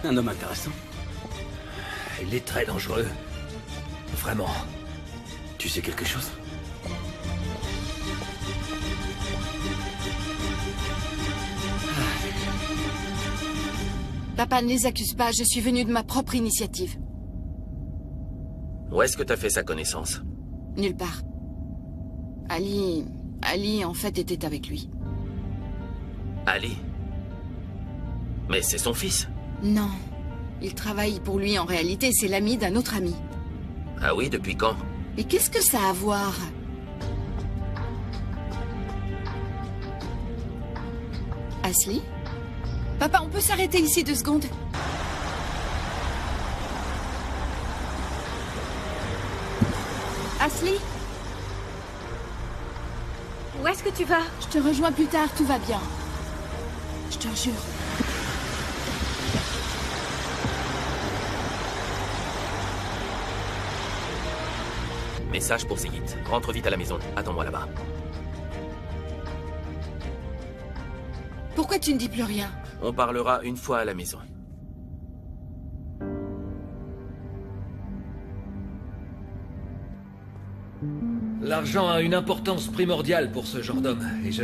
Un homme intéressant. Il est très dangereux. Vraiment. Tu sais quelque chose? Papa, ne les accuse pas, je suis venue de ma propre initiative. Où est-ce que t'as fait sa connaissance? Nulle part. Ali, en fait, était avec lui. Ali? Mais c'est son fils. Non. Il travaille pour lui en réalité, c'est l'ami d'un autre ami. Ah oui, depuis quand? Mais qu'est-ce que ça a à voir? Ashley? Papa, on peut s'arrêter ici 2 secondes? Ashley? Où est-ce que tu vas? Je te rejoins plus tard, tout va bien. Je te jure. Message pour Sigit. Rentre vite à la maison. Attends-moi là-bas. Pourquoi tu ne dis plus rien? On parlera une fois à la maison. L'argent a une importance primordiale pour ce genre d'homme, et je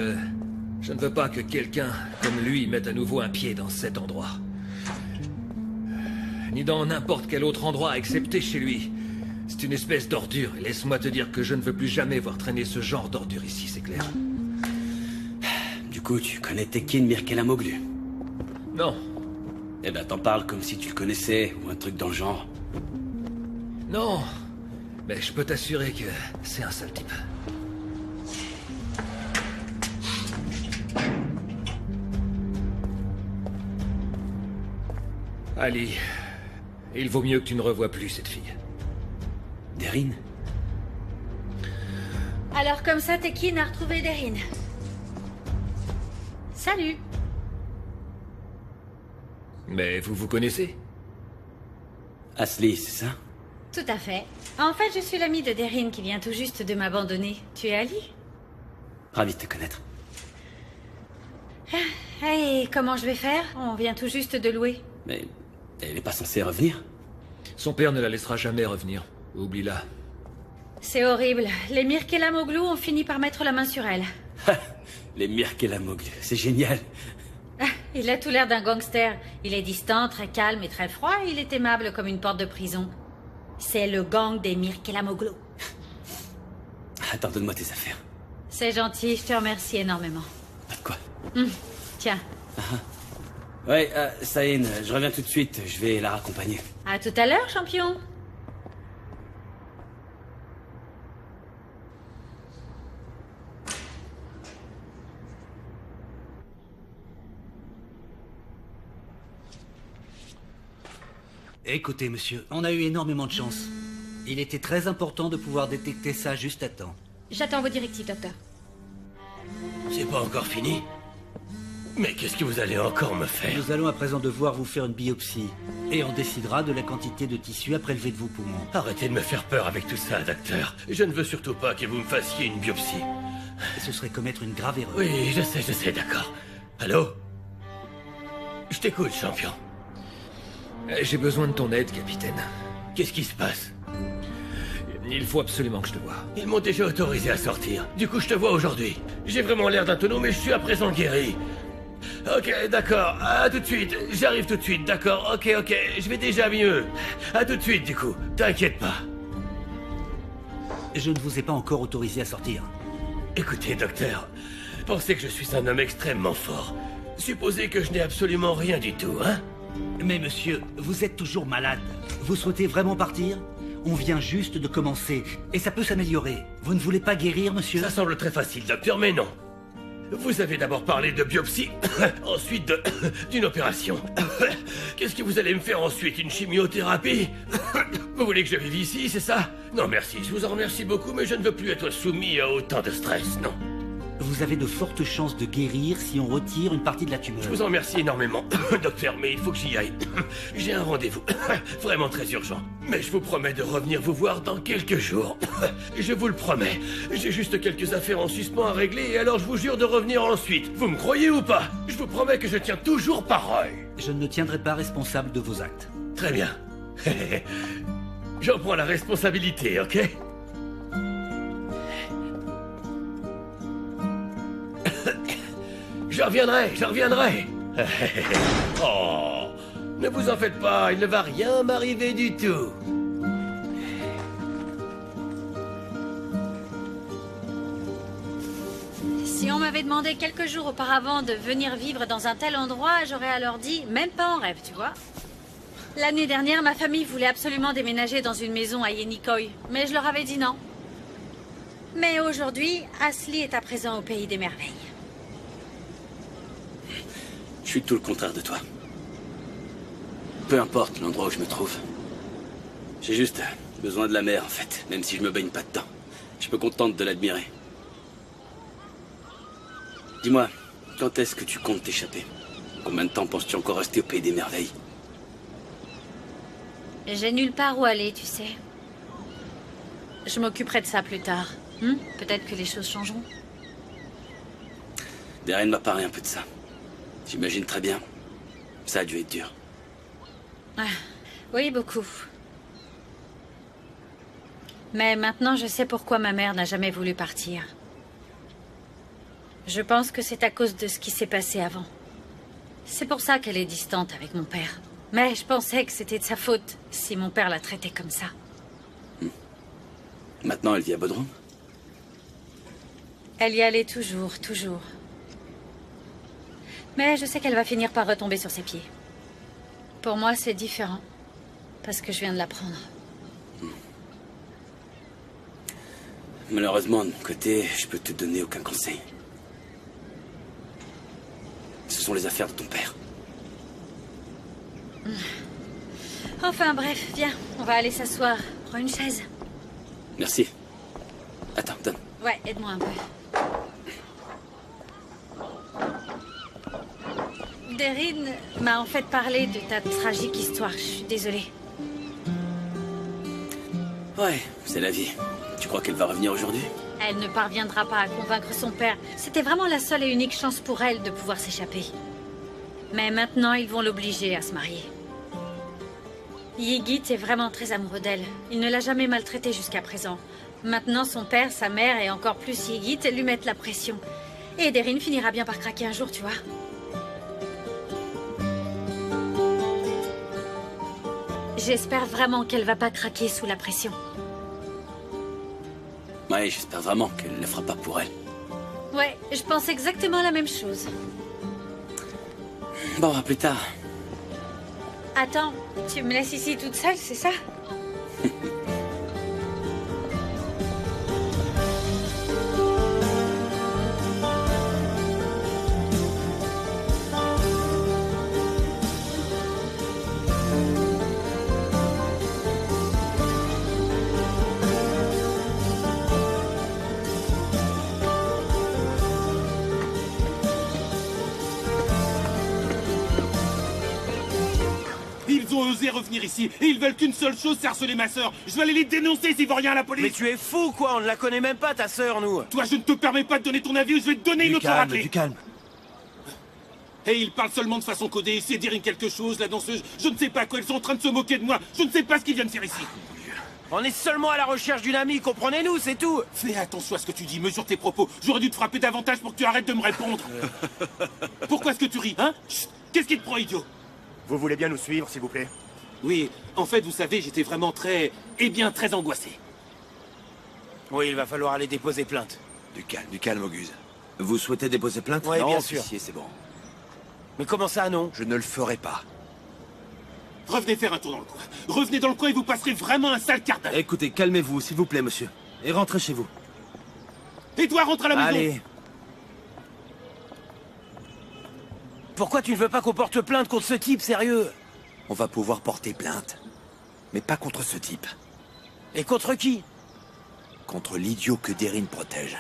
ne veux pas que quelqu'un comme lui mette à nouveau un pied dans cet endroit. Ni dans n'importe quel autre endroit excepté chez lui. C'est une espèce d'ordure, et laisse-moi te dire que je ne veux plus jamais voir traîner ce genre d'ordure ici, c'est clair. Du coup, tu connais Tekin Mirkelamoglu? Non. Eh ben, t'en parles comme si tu le connaissais, ou un truc dans le genre. Non. Mais je peux t'assurer que c'est un sale type. Ali, il vaut mieux que tu ne revoies plus cette fille. Derin? Alors comme ça, Tekin a retrouvé Derin. Salut. Mais vous vous connaissez? Ashley, c'est ça? Tout à fait. En fait, je suis l'amie de Derin qui vient tout juste de m'abandonner. Tu es Ali? Ravi de te connaître. Et comment je vais faire? On vient tout juste de louer. Mais elle n'est pas censée revenir? Son père ne la laissera jamais revenir. Oublie-la. C'est horrible. Les Mirkelamoglu ont fini par mettre la main sur elle. Les Mirkelamoglu, c'est génial. Il a tout l'air d'un gangster. Il est distant, très calme et très froid. Il est aimable comme une porte de prison. C'est le gang des Mirkelamoglu. Attends, donne-moi tes affaires. C'est gentil, je te remercie énormément. Pas de quoi. Tiens. Ouais, Saïn, je reviens tout de suite. Je vais la raccompagner. À tout à l'heure, champion. Écoutez, monsieur, on a eu énormément de chance. Il était très important de pouvoir détecter ça juste à temps. J'attends vos directives, docteur. C'est pas encore fini? Mais qu'est-ce que vous allez encore me faire? Nous allons à présent devoir vous faire une biopsie. Et on décidera de la quantité de tissu à prélever de vos poumons. Arrêtez de me faire peur avec tout ça, docteur. Je ne veux surtout pas que vous me fassiez une biopsie. Ce serait commettre une grave erreur. Oui, je sais, d'accord. Allô? Je t'écoute, champion. J'ai besoin de ton aide, capitaine. Qu'est-ce qui se passe? Il faut absolument que je te voie. Ils m'ont déjà autorisé à sortir. Du coup, je te vois aujourd'hui. J'ai vraiment l'air d'un tonneau, mais je suis à présent guéri. Ok, d'accord. À tout de suite. J'arrive tout de suite, d'accord. Ok. Je vais déjà mieux. À tout de suite, du coup. T'inquiète pas. Je ne vous ai pas encore autorisé à sortir. Écoutez, docteur. Pensez que je suis un homme extrêmement fort. Supposez que je n'ai absolument rien du tout, hein? Mais monsieur, vous êtes toujours malade. Vous souhaitez vraiment partir? On vient juste de commencer, et ça peut s'améliorer. Vous ne voulez pas guérir, monsieur? Ça semble très facile, docteur, mais non. Vous avez d'abord parlé de biopsie, ensuite d'une opération. Qu'est-ce que vous allez me faire ensuite? Une chimiothérapie? Vous voulez que je vive ici, c'est ça? Non, merci, je vous en remercie beaucoup, mais je ne veux plus être soumis à autant de stress, non. Vous vous avez de fortes chances de guérir si on retire une partie de la tumeur. Je vous en remercie énormément, docteur, mais il faut que j'y aille. J'ai un rendez-vous, vraiment très urgent. Mais je vous promets de revenir vous voir dans quelques jours. Je vous le promets. J'ai juste quelques affaires en suspens à régler, et alors je vous jure de revenir ensuite. Vous me croyez ou pas? Je vous promets que je tiens toujours parole. Je ne me tiendrai pas responsable de vos actes. Très bien. J'en prends la responsabilité, ok? Je reviendrai. Oh, ne vous en faites pas, il ne va rien m'arriver du tout. Si on m'avait demandé quelques jours auparavant de venir vivre dans un tel endroit, j'aurais alors dit, même pas en rêve, tu vois. L'année dernière, ma famille voulait absolument déménager dans une maison à Yenikoi, mais je leur avais dit non. Mais aujourd'hui, Asli est à présent au pays des merveilles. Je suis tout le contraire de toi. Peu importe l'endroit où je me trouve. J'ai juste besoin de la mer, en fait, même si je me baigne pas dedans. Je me contente de l'admirer. Dis-moi, quand est-ce que tu comptes t'échapper? Combien de temps penses-tu encore rester au pays des merveilles? J'ai nulle part où aller, tu sais. Je m'occuperai de ça plus tard. Peut-être que les choses changeront. Darren m'a parlé un peu de ça. J'imagine très bien. Ça a dû être dur. Ah, oui, beaucoup. Mais maintenant, je sais pourquoi ma mère n'a jamais voulu partir. Je pense que c'est à cause de ce qui s'est passé avant. C'est pour ça qu'elle est distante avec mon père. Mais je pensais que c'était de sa faute si mon père la traitait comme ça. Maintenant, elle vit à Bodrum? Elle y allait toujours. Mais je sais qu'elle va finir par retomber sur ses pieds. Pour moi, c'est différent. Parce que je viens de l'apprendre. Malheureusement, de mon côté, je peux te donner aucun conseil. Ce sont les affaires de ton père. Enfin bref, viens, on va aller s'asseoir. Prends une chaise. Merci. Attends, donne. Ouais, aide-moi un peu. Darren m'a en fait parlé de ta tragique histoire. Je suis désolée. Ouais, c'est la vie. Tu crois qu'elle va revenir aujourd'hui? Elle ne parviendra pas à convaincre son père. C'était vraiment la seule et unique chance pour elle de pouvoir s'échapper. Mais maintenant, ils vont l'obliger à se marier. Yigit est vraiment très amoureux d'elle. Il ne l'a jamais maltraitée jusqu'à présent. Maintenant, son père, sa mère et encore plus Yigit lui mettent la pression. Et Darren finira bien par craquer un jour, tu vois. J'espère vraiment qu'elle va pas craquer sous la pression. Ouais, j'espère vraiment qu'elle ne le fera pas pour elle. Ouais, je pense exactement la même chose. Bon, à plus tard. Attends, tu me laisses ici toute seule, c'est ça? Ils ont osé revenir ici et ils veulent qu'une seule chose, c'est harceler ma sœur. Je vais aller les dénoncer s'ils vont rien à la police. Mais tu es fou, quoi. On ne la connaît même pas, ta sœur, nous. Toi, je ne te permets pas de donner ton avis ou je vais te donner une autre raclée. Du calme. Et ils parlent seulement de façon codée. C'est dire quelque chose, la danseuse. Je ne sais pas quoi. Ils sont en train de se moquer de moi. Je ne sais pas ce qu'ils viennent faire ici. On est seulement à la recherche d'une amie, comprenez-nous, c'est tout. Fais attention à ce que tu dis. Mesure tes propos. J'aurais dû te frapper davantage pour que tu arrêtes de me répondre. Pourquoi est-ce que tu ris, hein? Chut. Qu'est-ce qui te prend, idiot? Vous voulez bien nous suivre, s'il vous plaît? Oui, en fait, vous savez, j'étais vraiment très angoissé. Oui, il va falloir aller déposer plainte. Du calme, Auguste. Vous souhaitez déposer plainte? Oui, non, bien sûr. officier, c'est bon. Mais comment ça, non? Je ne le ferai pas. Revenez faire un tour dans le coin. Revenez dans le coin et vous passerez vraiment un sale quart d'heure. Écoutez, calmez-vous, s'il vous plaît, monsieur. Et rentrez chez vous. Et toi, rentre à la maison. Allez. Pourquoi tu ne veux pas qu'on porte plainte contre ce type, sérieux? On va pouvoir porter plainte. Mais pas contre ce type. Et contre qui? Contre l'idiot que Darren protège.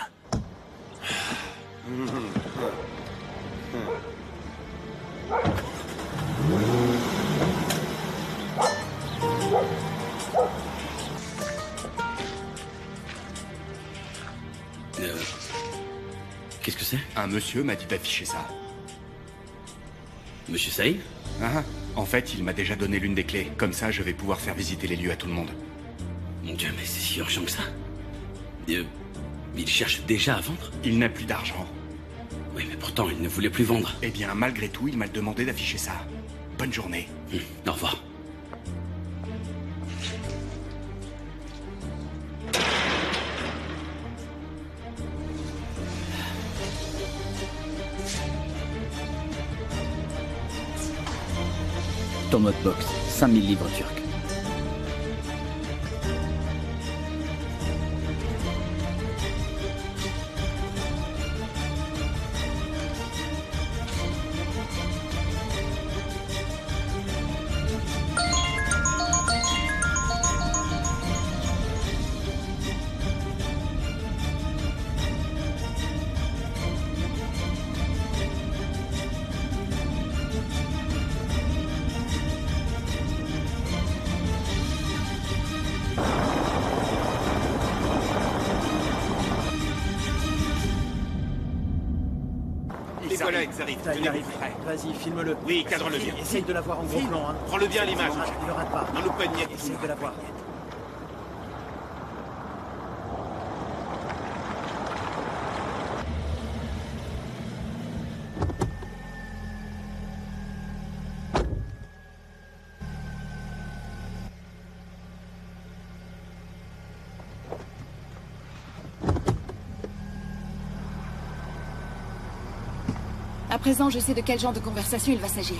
Qu'est-ce que c'est? Un monsieur m'a dit d'afficher ça. Monsieur Saïd? Ah, en fait, il m'a déjà donné l'une des clés. Comme ça, je vais pouvoir faire visiter les lieux à tout le monde. Mon Dieu, mais c'est si urgent que ça. Il cherche déjà à vendre? Il n'a plus d'argent. Oui, mais pourtant, il ne voulait plus vendre. Eh bien, malgré tout, il m'a demandé d'afficher ça. Bonne journée. Au revoir. Ton mode box, 5000 livres turcs. Les collègues arrivent. Il arrive. Vas-y, filme-le. Oui, cadre-le bien. Essaye de l'avoir en gros plan. Hein. Prends-le bien à l'image. Il le rate pas. N'en loupe pas une miette. Essaye de l'avoir. À présent, je sais de quel genre de conversation il va s'agir.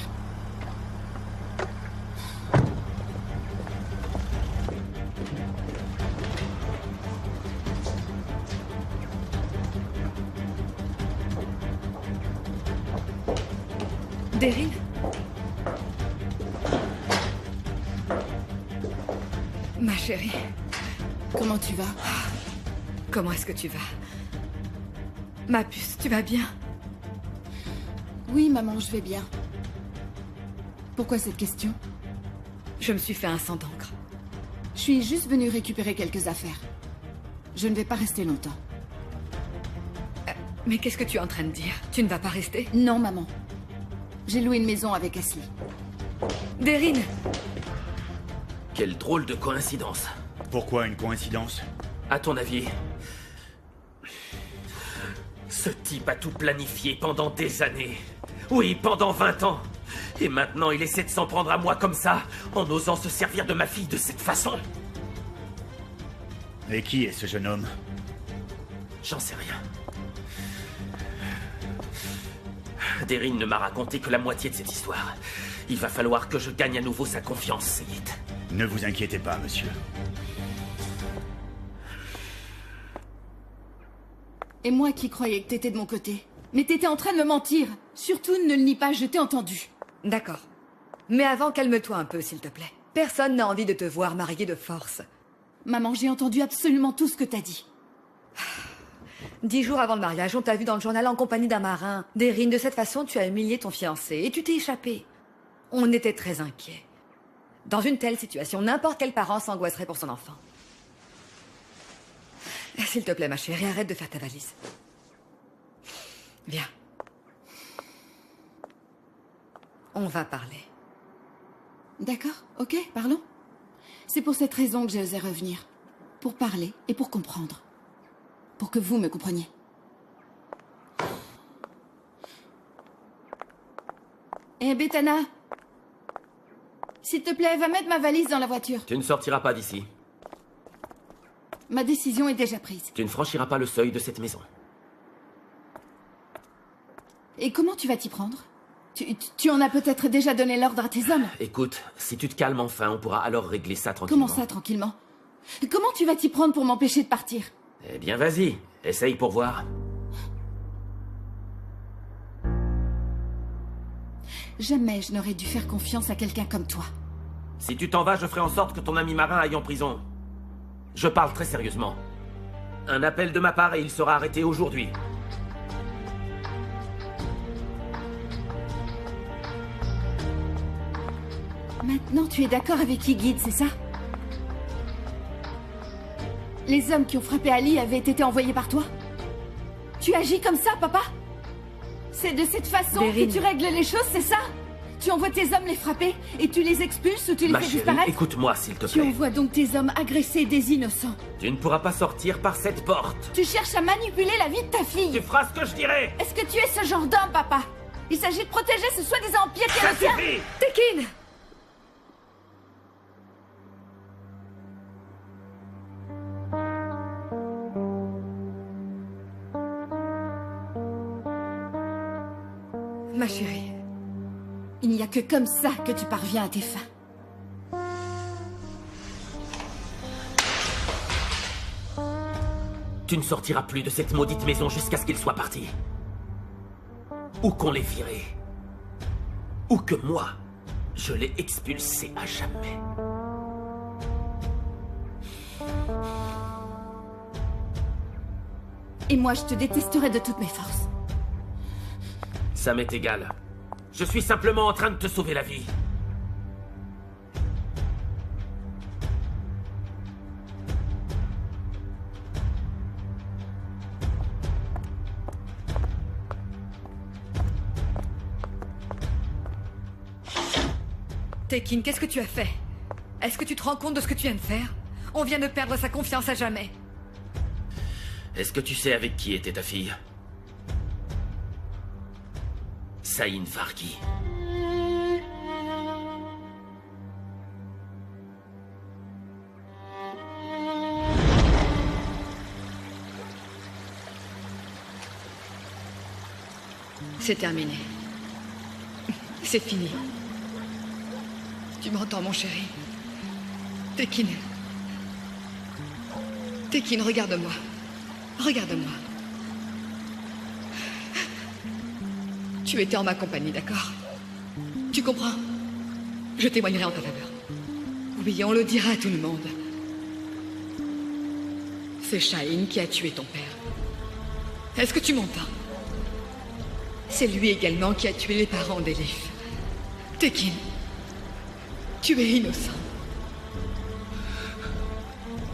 Daryl? Ma chérie. Comment tu vas? Comment est-ce que tu vas? Ma puce, tu vas bien? Oui, maman, je vais bien. Pourquoi cette question? Je me suis fait un sang d'encre. Je suis juste venue récupérer quelques affaires. Je ne vais pas rester longtemps. Mais qu'est-ce que tu es en train de dire? Tu ne vas pas rester? Non, maman. J'ai loué une maison avec Ashley. Daryl! Quelle drôle de coïncidence. Pourquoi une coïncidence? À ton avis, ce type a tout planifié pendant des années. Oui, pendant 20 ans. Et maintenant, il essaie de s'en prendre à moi comme ça, en osant se servir de ma fille de cette façon. Et qui est ce jeune homme? J'en sais rien. Daryl ne m'a raconté que la moitié de cette histoire. Il va falloir que je gagne à nouveau sa confiance, Seyid. Ne vous inquiétez pas, monsieur. Et moi qui croyais que t'étais de mon côté. Mais t'étais en train de me mentir. Surtout, ne le nie pas, je t'ai entendu. D'accord. Mais avant, calme-toi un peu, s'il te plaît. Personne n'a envie de te voir mariée de force. Maman, j'ai entendu absolument tout ce que t'as dit. 10 jours avant le mariage, on t'a vu dans le journal en compagnie d'un marin. Daryl, de cette façon, tu as humilié ton fiancé et tu t'es échappé. On était très inquiets. Dans une telle situation, n'importe quel parent s'angoisserait pour son enfant. S'il te plaît, ma chérie, arrête de faire ta valise. Viens. On va parler. D'accord, ok, parlons. C'est pour cette raison que j'ai osé revenir. Pour parler et pour comprendre. Pour que vous me compreniez. Eh, Bethana. S'il te plaît, va mettre ma valise dans la voiture. Tu ne sortiras pas d'ici. Ma décision est déjà prise. Tu ne franchiras pas le seuil de cette maison. Et comment tu vas t'y prendre? Tu en as peut-être déjà donné l'ordre à tes hommes. Écoute, si tu te calmes enfin, on pourra alors régler ça tranquillement. Comment ça, tranquillement? Comment tu vas t'y prendre pour m'empêcher de partir? Eh bien, vas-y. Essaye pour voir. Jamais je n'aurais dû faire confiance à quelqu'un comme toi. Si tu t'en vas, je ferai en sorte que ton ami marin aille en prison. Je parle très sérieusement. Un appel de ma part et il sera arrêté aujourd'hui. Maintenant, tu es d'accord avec Ygritte, c'est ça? Les hommes qui ont frappé Ali avaient été envoyés par toi? Tu agis comme ça, papa? C'est de cette façon Deryn. que tu règles les choses, c'est ça? Tu envoies tes hommes les frapper et tu les expulses ou tu les Ma fais chérie, disparaître? écoute-moi s'il te Tu plaît. envoies donc tes hommes agresser des innocents. Tu ne pourras pas sortir par cette porte. Tu cherches à manipuler la vie de ta fille. Tu feras ce que je dirai. Est-ce que tu es ce genre d'homme, papa? Il s'agit de protéger ce soi-disant pied qui est Ça le tien. suffit. Tekin! Ma chérie, Il n'y a que comme ça que tu parviens à tes fins. Tu ne sortiras plus de cette maudite maison jusqu'à ce qu'ils soient partis. Ou qu'on les viré. Ou que moi, je l'ai expulsé à jamais. Et moi, je te détesterai de toutes mes forces. Ça m'est égal. Je suis simplement en train de te sauver la vie. Tekin, qu'est-ce que tu as fait? Est-ce que tu te rends compte de ce que tu viens de faire? On vient de perdre sa confiance à jamais. Est-ce que tu sais avec qui était ta fille? Saïn Vargi. C'est terminé. C'est fini. Tu m'entends, mon chéri? Tekin. Tekin, regarde-moi. Regarde-moi. Tu étais en ma compagnie, d'accord? Tu comprends? Je témoignerai en ta faveur. Oui, on le dira à tout le monde. C'est Shahin qui a tué ton père. Est-ce que tu m'entends? C'est lui également qui a tué les parents d'Elif. Tekin, tu es innocent.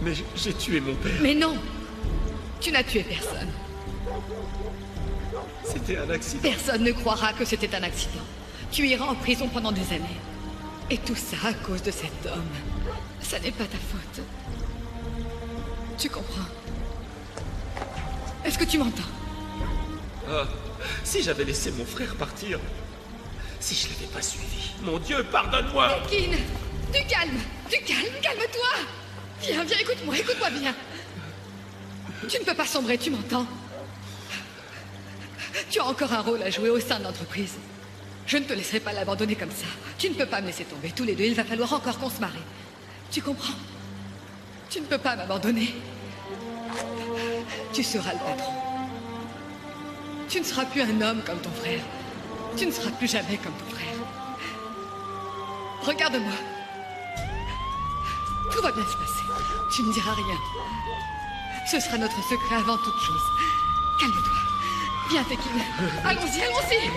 Mais j'ai tué mon père. Mais non! Tu n'as tué personne. C'était un accident. Personne ne croira que c'était un accident. Tu iras en prison pendant des années. Et tout ça à cause de cet homme. Ça n'est pas ta faute. Tu comprends? Est-ce que tu m'entends? Ah, si j'avais laissé mon frère partir. Si je l'avais pas suivi. Mon Dieu, pardonne-moi! Tekin! Du calme! Du calme! Calme-toi! Viens, viens, écoute-moi bien! Tu ne peux pas sombrer, tu m'entends? Tu as encore un rôle à jouer au sein de l'entreprise. Je ne te laisserai pas l'abandonner comme ça. Tu ne peux pas me laisser tomber tous les deux, il va falloir encore qu'on se marie. Tu comprends? Tu ne peux pas m'abandonner. Tu seras le patron. Tu ne seras plus un homme comme ton frère. Tu ne seras plus jamais comme ton frère. Regarde-moi. Tout va bien se passer. Tu ne diras rien. Ce sera notre secret avant toute chose. Calme-toi. Viens, Tekin. Allons-y, allons-y.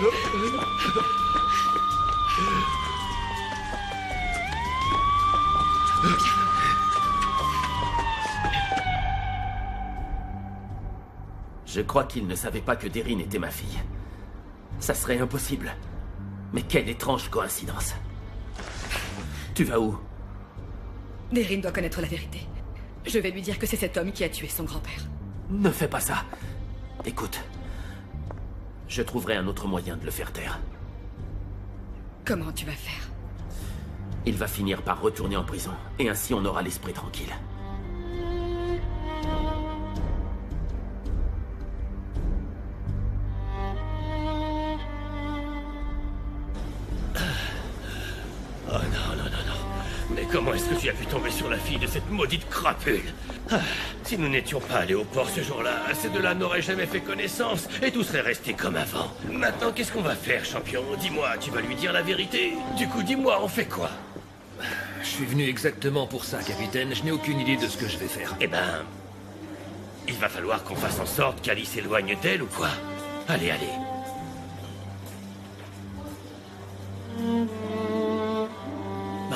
Je crois qu'il ne savait pas que Deryn était ma fille. Ça serait impossible. Mais quelle étrange coïncidence. Tu vas où? Deryn doit connaître la vérité. Je vais lui dire que c'est cet homme qui a tué son grand-père. Ne fais pas ça. Écoute. Je trouverai un autre moyen de le faire taire. Comment tu vas faire? Il va finir par retourner en prison. Et ainsi on aura l'esprit tranquille. Oh non, non, non, non. Mais comment est-ce que tu as pu tomber sur la fille de cette maudite crapule? Ah, si nous n'étions pas allés au port ce jour-là, ces deux-là n'auraient jamais fait connaissance et tout serait resté comme avant. Maintenant, qu'est-ce qu'on va faire, champion? Dis-moi, tu vas lui dire la vérité? Du coup, dis-moi, on fait quoi? Je suis venu exactement pour ça, capitaine. Je n'ai aucune idée de ce que je vais faire. Eh ben... il va falloir qu'on fasse en sorte qu'Ali s'éloigne d'elle ou quoi? Allez, allez.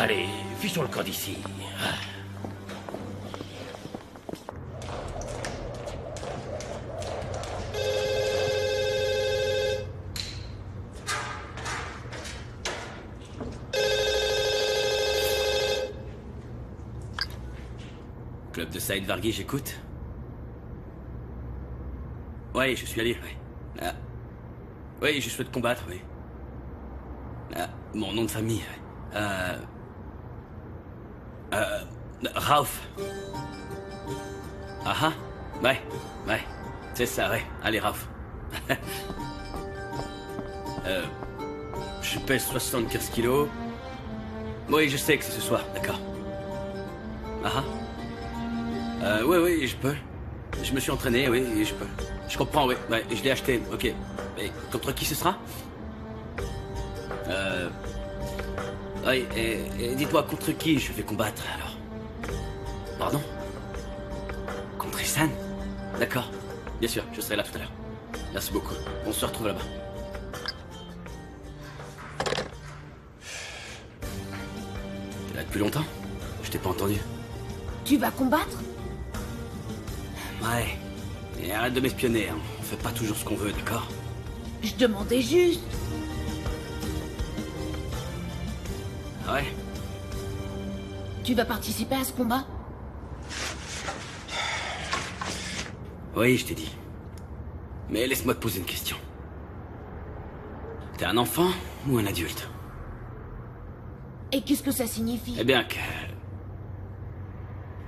Allez, fichons le camp d'ici. Club de Saïd Varghi, j'écoute. Oui, je suis allé, oui. Ah. Oui, je souhaite combattre, oui. Ah, mon nom de famille, oui. Rauf. Ah ah, ouais, c'est ça, ouais. Allez, Rauf. Je pèse 75 kilos. Oui, je sais que c'est ce soir, d'accord. Ah ah. Oui, je peux. Je me suis entraîné, oui, je peux. Je comprends, oui, je l'ai acheté, ok. Et contre qui ce sera? Oui, et dites-moi contre qui je vais combattre, alors? Pardon? Contre Ihsan? D'accord. Bien sûr, je serai là tout à l'heure. Merci beaucoup. On se retrouve là-bas. T'es là depuis longtemps? Je t'ai pas entendu. Tu vas combattre? Ouais. Et arrête de m'espionner, hein. On fait pas toujours ce qu'on veut, d'accord? Je demandais juste. Ouais. Tu vas participer à ce combat? Oui, je t'ai dit. Mais laisse-moi te poser une question. T'es un enfant ou un adulte? Et qu'est-ce que ça signifie? Eh bien que...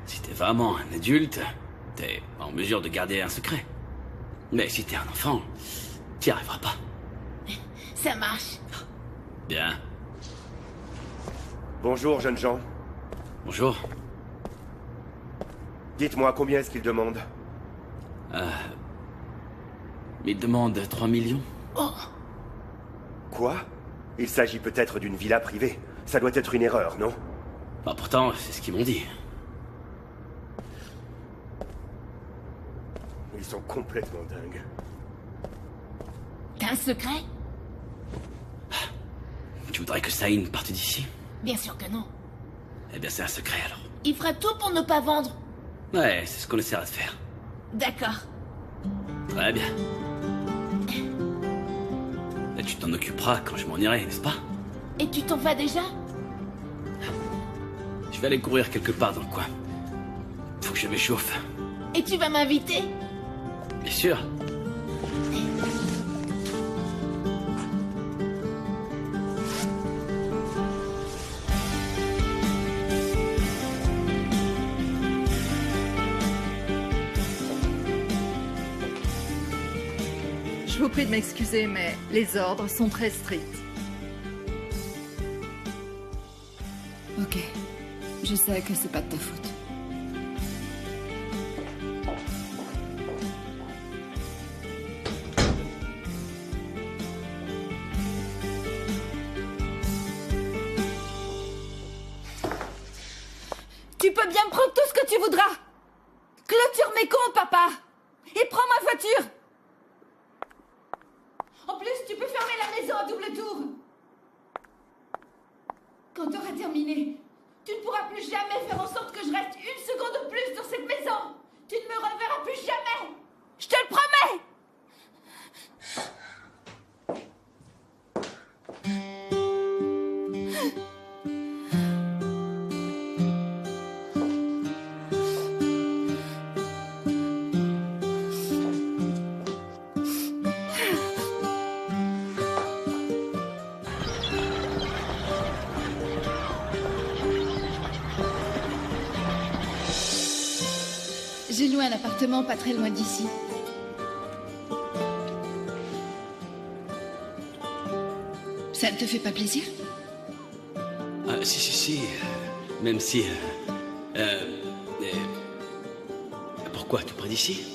Si t'es vraiment un adulte, t'es en mesure de garder un secret. Mais si t'es un enfant, t'y arriveras pas. Ça marche. Bien. Bonjour, jeunes gens. Bonjour. Dites-moi, combien est-ce qu'il demande? Il demande 3 millions. Oh. Quoi? Il s'agit peut-être d'une villa privée. Ça doit être une erreur, non? Bah pourtant, c'est ce qu'ils m'ont dit. Ils sont complètement dingues. T'as un secret? Tu voudrais que Saïn parte d'ici? Bien sûr que non. Eh bien, c'est un secret, alors. Il fera tout pour ne pas vendre. Ouais, c'est ce qu'on essaiera de faire. D'accord. Très bien. Et tu t'en occuperas quand je m'en irai, n'est-ce pas? Et tu t'en vas déjà? Je vais aller courir quelque part dans le coin. Faut que je m'échauffe. Et tu vas m'inviter? Bien sûr. Je vous prie de m'excuser, mais les ordres sont très stricts. Ok. Je sais que c'est pas de ta faute. Tu peux bien me prendre tout ce que tu voudras. Clôture mes comptes, papa. Et prends ma voiture. En plus, tu peux fermer la maison à double tour. Quand tu auras terminé, tu ne pourras plus jamais faire en sorte que je reste une seconde de plus dans cette maison. Tu ne me reverras plus jamais. Je te le promets. J'ai loué un appartement pas très loin d'ici. Ça ne te fait pas plaisir? Ah, si. Même si... pourquoi tout près d'ici?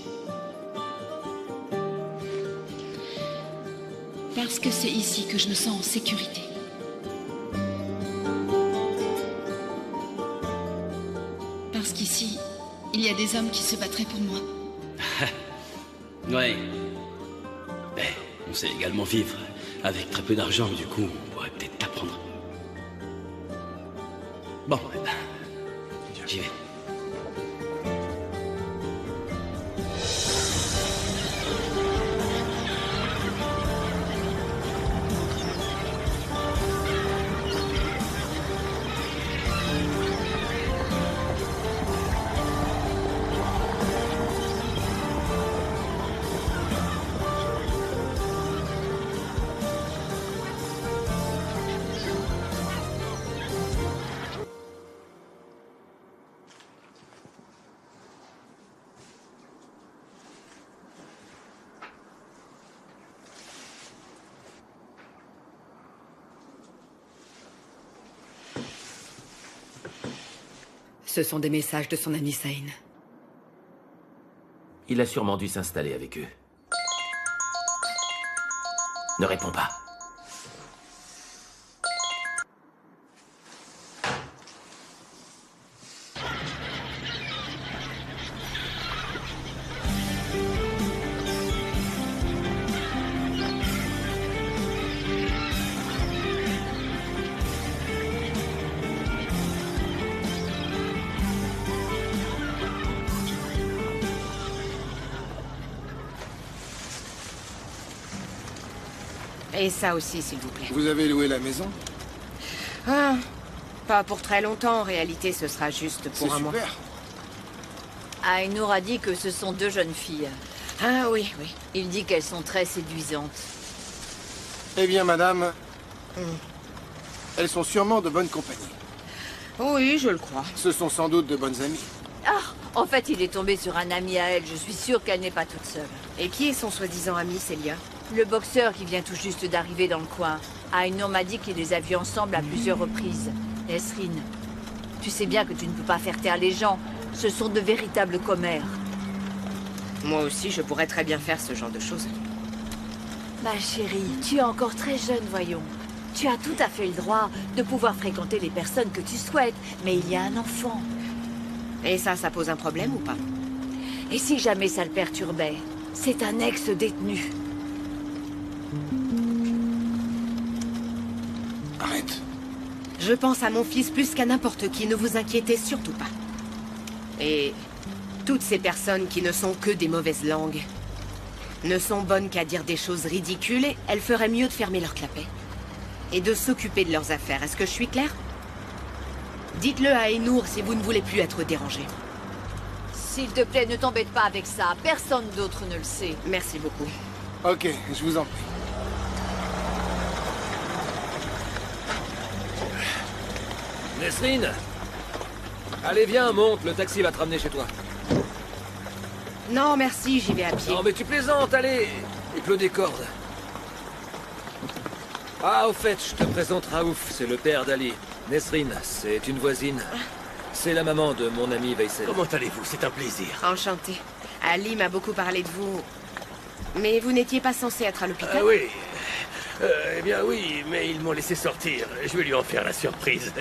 Parce que c'est ici que je me sens en sécurité. Parce qu'ici, il y a des hommes qui se battraient pour moi. Ouais. Mais on sait également vivre avec très peu d'argent, du coup, on pourrait peut-être t'apprendre. Bon, j'y vais. Ce sont des messages de son ami Sain. Il a sûrement dû s'installer avec eux. Ne réponds pas. Et ça aussi, s'il vous plaît. Vous avez loué la maison? Ah, pas pour très longtemps, en réalité, ce sera juste pour un mois. Super. Ainur a dit que ce sont 2 jeunes filles. Ah oui, oui. Il dit qu'elles sont très séduisantes. Eh bien, madame, elles sont sûrement de bonne compagnie. Oui, je le crois. Ce sont sans doute de bonnes amies. Ah, en fait, il est tombé sur un ami à elle. Je suis sûre qu'elle n'est pas toute seule. Et qui est son soi-disant ami, Célia? Le boxeur qui vient tout juste d'arriver dans le coin. Ainur m'a dit qu'il les a vus ensemble à plusieurs reprises. Nesrine, tu sais bien que tu ne peux pas faire taire les gens. Ce sont de véritables commères. Moi aussi, je pourrais très bien faire ce genre de choses. Ma chérie, tu es encore très jeune, voyons. Tu as tout à fait le droit de pouvoir fréquenter les personnes que tu souhaites, mais il y a un enfant. Et ça pose un problème ou pas? Et si jamais ça le perturbait? C'est un ex-détenu. Arrête. Je pense à mon fils plus qu'à n'importe qui, ne vous inquiétez surtout pas. Et toutes ces personnes qui ne sont que des mauvaises langues ne sont bonnes qu'à dire des choses ridicules et elles feraient mieux de fermer leur clapet. Et de s'occuper de leurs affaires. Est-ce que je suis claire? Dites-le à Ainur si vous ne voulez plus être dérangé. S'il te plaît, ne t'embête pas avec ça. Personne d'autre ne le sait. Merci beaucoup. Ok, je vous en prie. Nesrine! Allez, viens, monte, le taxi va te ramener chez toi. Non, merci, j'y vais à pied. Non, mais tu plaisantes, allez! Il pleut des cordes. Ah, au fait, je te présente Raouf, c'est le père d'Ali. Nesrine, c'est une voisine. C'est la maman de mon ami Veysel. Comment allez-vous? C'est un plaisir. Enchanté. Ali m'a beaucoup parlé de vous. Mais vous n'étiez pas censé être à l'hôpital? Ah oui. Eh bien oui, mais ils m'ont laissé sortir. Je vais lui en faire la surprise.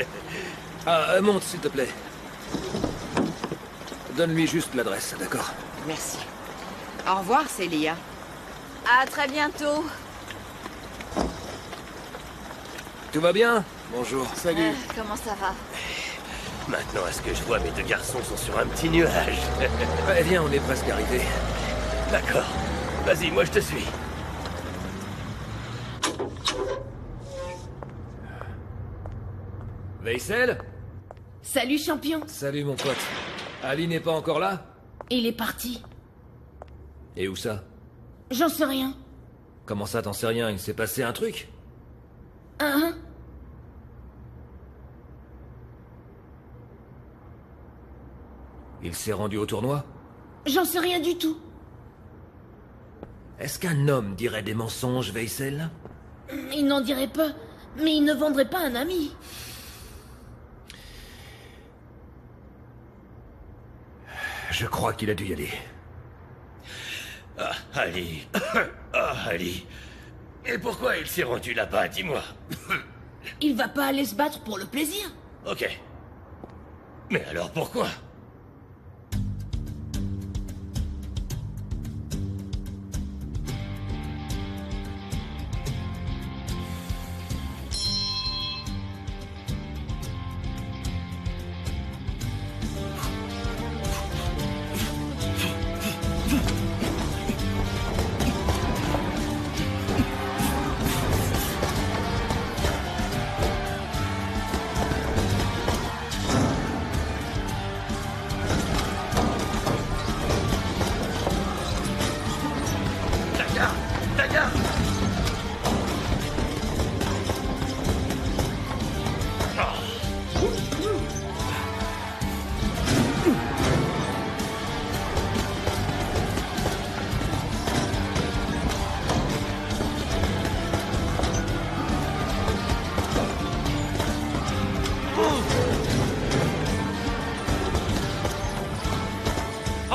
Monte, s'il te plaît. Donne-lui juste l'adresse, d'accord? Merci. Au revoir, Célia. À très bientôt. Tout va bien? Bonjour. Salut. Comment ça va? Maintenant, à ce que je vois, mes 2 garçons sont sur un petit nuage. Eh viens, on est presque arrivé. D'accord. Vas-y, moi je te suis. Veysel? Salut, champion. Salut, mon pote. Ali n'est pas encore là? Il est parti. Et où ça? J'en sais rien. Comment ça, t'en sais rien? Il s'est passé un truc? Hein? Il s'est rendu au tournoi? J'en sais rien du tout. Est-ce qu'un homme dirait des mensonges, Veysel? Il n'en dirait pas, mais il ne vendrait pas un ami. Je crois qu'il a dû y aller. Ah, Ali. Ah, Ali. Et pourquoi il s'est rendu là-bas, dis-moi? Il va pas aller se battre pour le plaisir. Ok. Mais alors pourquoi?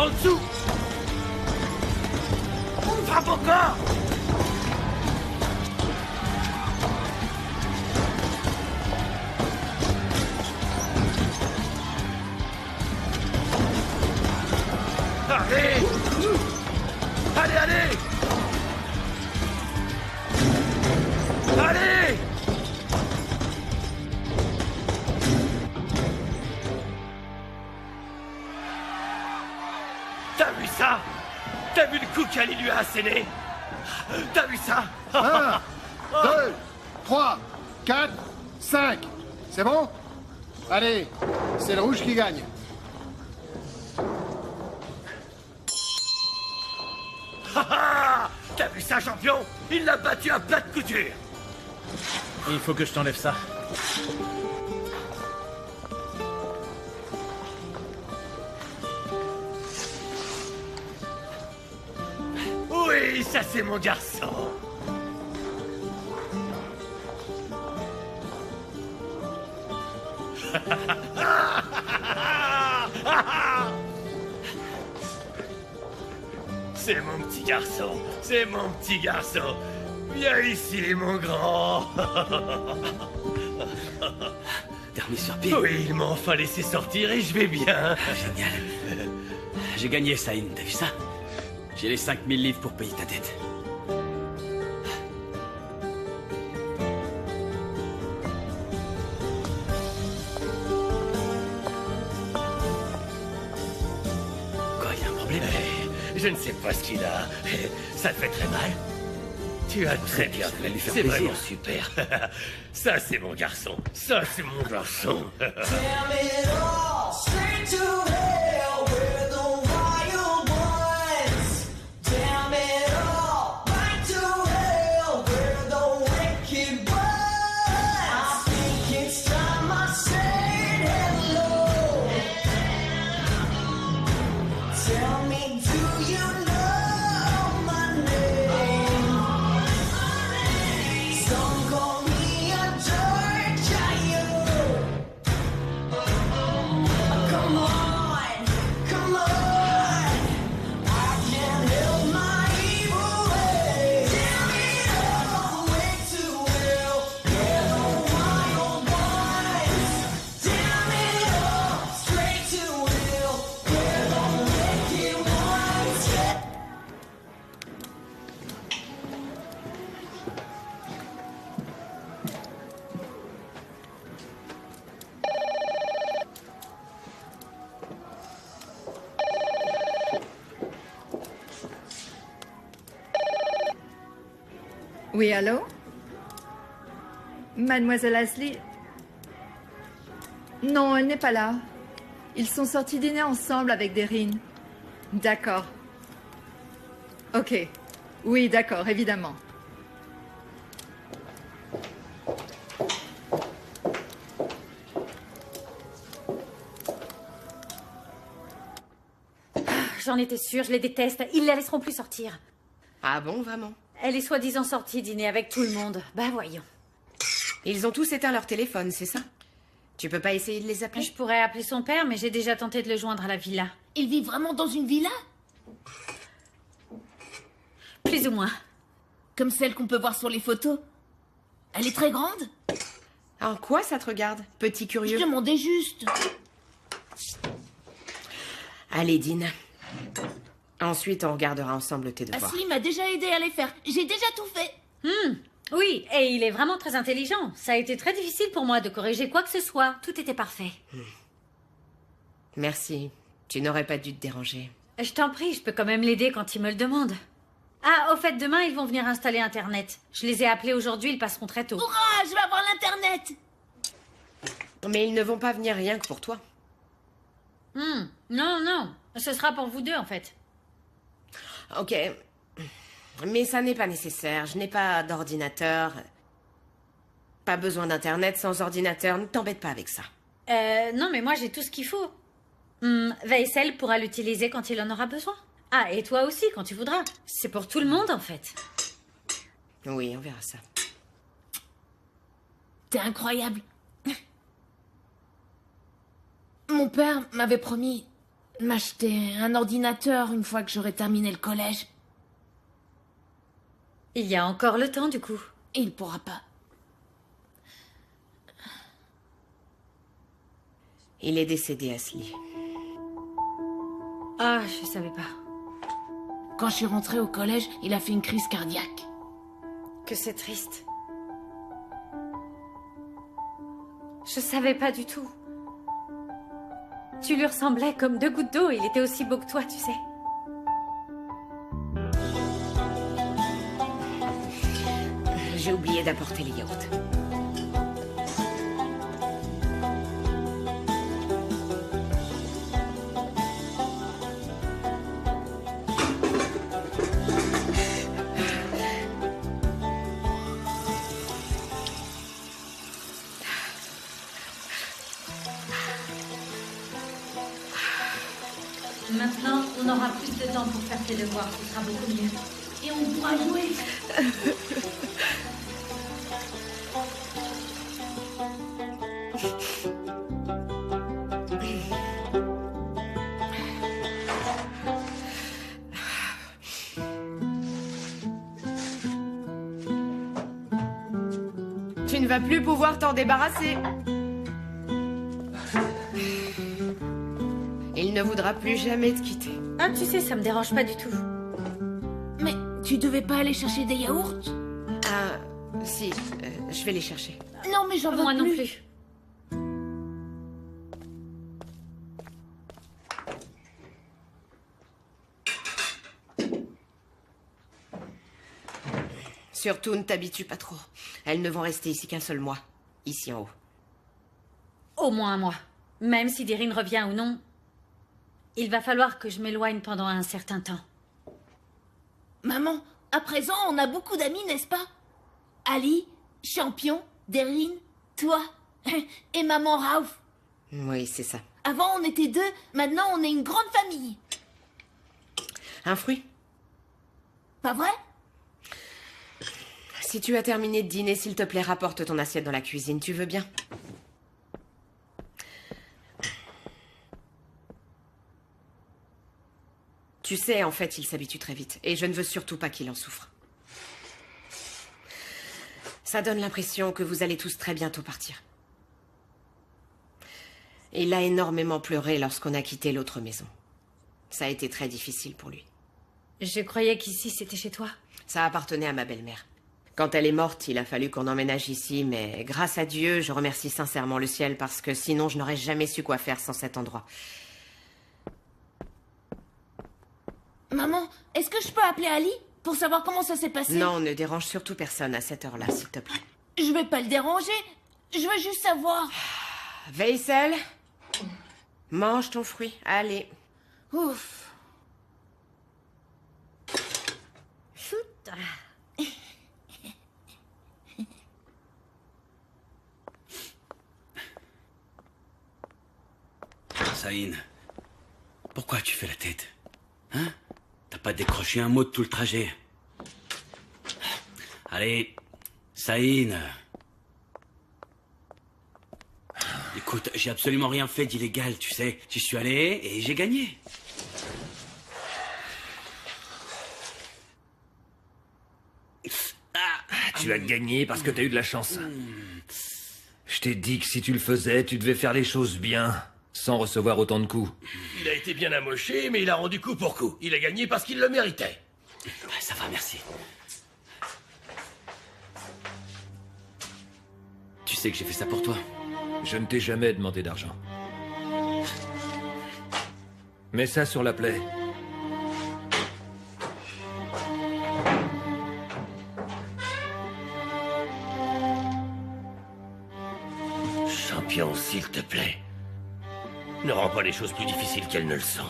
en dessous. Frappe encore. Allez! Allez, allez! Allez! T'as vu ça? T'as vu le coup qu'Ali lui a asséné? T'as vu ça? 1, 2, 3, 4, 5. C'est bon? Allez, c'est le rouge qui gagne. T'as vu ça, champion? Il l'a battu à plat de couture. Il faut que je t'enlève ça. Oui, ça c'est mon garçon. C'est mon petit garçon, c'est mon petit garçon. Viens ici, mon grand. Dernier sur pied. Oui, il m'a enfin laissé sortir et je vais bien. Génial. J'ai gagné, Saïn, t'as vu ça? J'ai les 5000 livres pour payer ta dette. Quoi, il y a un problème? Je ne sais pas ce qu'il a. Ça te fait très mal? Tu as très bien fait. lui faire C'est plaisir. vraiment super. Ça, c'est mon garçon. Ça, c'est mon garçon. Oui, allô? Mademoiselle Ashley? Non, elle n'est pas là. Ils sont sortis dîner ensemble avec Deryn. D'accord. Ok. Oui, d'accord, évidemment. J'en étais sûre, je les déteste. Ils la laisseront plus sortir. Ah bon, vraiment? Elle est soi-disant sortie dîner avec tout le monde. Bah voyons. Ils ont tous éteint leur téléphone, c'est ça? Tu peux pas essayer de les appeler? Je pourrais appeler son père, mais j'ai déjà tenté de le joindre à la villa. Il vit vraiment dans une villa? Plus ou moins. Comme celle qu'on peut voir sur les photos? Elle est très grande? En quoi ça te regarde, petit curieux? Je demandais juste. Allez, dîne. Ensuite, on regardera ensemble tes devoirs. Ashley m'a déjà aidé à les faire. J'ai déjà tout fait. Oui, et il est vraiment très intelligent. Ça a été très difficile pour moi de corriger quoi que ce soit. Tout était parfait. Merci. Tu n'aurais pas dû te déranger. Je t'en prie, je peux quand même l'aider quand il me le demande. Ah, au fait, demain, ils vont venir installer Internet. Je les ai appelés aujourd'hui, ils passeront très tôt. Hurrah, je vais avoir l'Internet! Mais ils ne vont pas venir rien que pour toi. Non, non. Ce sera pour vous deux, en fait. Ok. Mais ça n'est pas nécessaire. Je n'ai pas d'ordinateur. Pas besoin d'Internet sans ordinateur. Ne t'embête pas avec ça. Non, mais moi, j'ai tout ce qu'il faut. Veysel pourra l'utiliser quand il en aura besoin. Ah, et toi aussi, quand tu voudras. C'est pour tout le monde, en fait. Oui, on verra ça. T'es incroyable. Mon père m'avait promis m'acheter un ordinateur une fois que j'aurai terminé le collège. Il y a encore le temps, du coup. Il pourra pas. Il est décédé, Ashley. Ah, je savais pas. Quand je suis rentrée au collège, il a fait une crise cardiaque. Que c'est triste. Je savais pas du tout. Tu lui ressemblais comme 2 gouttes d'eau, il était aussi beau que toi, tu sais. J'ai oublié d'apporter les yaourts. Maintenant, on aura plus de temps pour faire tes devoirs, ce sera beaucoup mieux. Et on pourra jouer. Tu ne vas plus pouvoir t'en débarrasser. Il ne voudra plus jamais te quitter. Ah, tu sais, ça me dérange pas du tout. Mais tu devais pas aller chercher des yaourts? Ah, si, je vais les chercher. Non, mais j'en veux plus. Moi non plus. Surtout, ne t'habitue pas trop. Elles ne vont rester ici qu'un seul mois. Ici en haut. Au moins un mois. Même si Deryn revient ou non, il va falloir que je m'éloigne pendant un certain temps. Maman, à présent, on a beaucoup d'amis, n'est-ce pas? Ali, Champion, Deryn, toi et maman Raouf. Oui, c'est ça. Avant, on était 2, maintenant, on est une grande famille. Un fruit? Pas vrai? Si tu as terminé de dîner, s'il te plaît, rapporte ton assiette dans la cuisine. Tu veux bien? Tu sais, en fait, il s'habitue très vite. Et je ne veux surtout pas qu'il en souffre. Ça donne l'impression que vous allez tous très bientôt partir. Il a énormément pleuré lorsqu'on a quitté l'autre maison. Ça a été très difficile pour lui. Je croyais qu'ici, c'était chez toi. Ça appartenait à ma belle-mère. Quand elle est morte, il a fallu qu'on emménage ici, mais grâce à Dieu, je remercie sincèrement le ciel parce que sinon, je n'aurais jamais su quoi faire sans cet endroit. Maman, est-ce que je peux appeler Ali pour savoir comment ça s'est passé? Non, ne dérange surtout personne à cette heure-là, s'il te plaît. Je vais pas le déranger. Je veux juste savoir. Veysel, mange ton fruit. Allez. Ouf. Chut. Saïn, pourquoi tu fais la tête? Hein? T'as pas décroché un mot de tout le trajet. Allez, Saïn. Écoute, j'ai absolument rien fait d'illégal, tu sais. J'y suis allé et j'ai gagné. Tu as gagné parce que t'as eu de la chance. Je t'ai dit que si tu le faisais, tu devais faire les choses bien, sans recevoir autant de coups. Il a été bien amoché, mais il a rendu coup pour coup. Il a gagné parce qu'il le méritait. Ça va, merci. Tu sais que j'ai fait ça pour toi. Je ne t'ai jamais demandé d'argent. Mets ça sur la plaie. Champion, s'il te plaît. Ne rends pas les choses plus difficiles qu'elles ne le sont.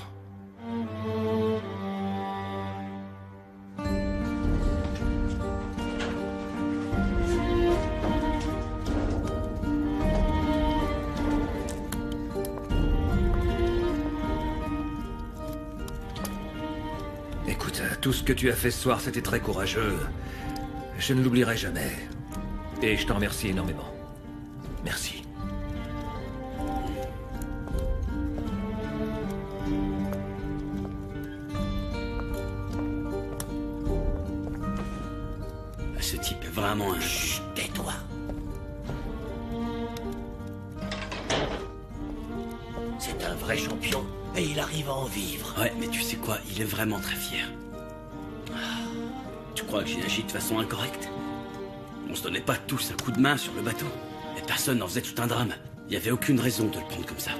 Écoute, tout ce que tu as fait ce soir, c'était très courageux. Je ne l'oublierai jamais. Et je t'en remercie énormément. Merci. vraiment un... Chut, tais-toi. C'est un vrai champion, et il arrive à en vivre. Ouais, mais tu sais quoi, il est vraiment très fier. Tu crois que j'ai agi de façon incorrecte? On se donnait pas tous un coup de main sur le bateau. Et personne n'en faisait tout un drame. Il y avait aucune raison de le prendre comme ça.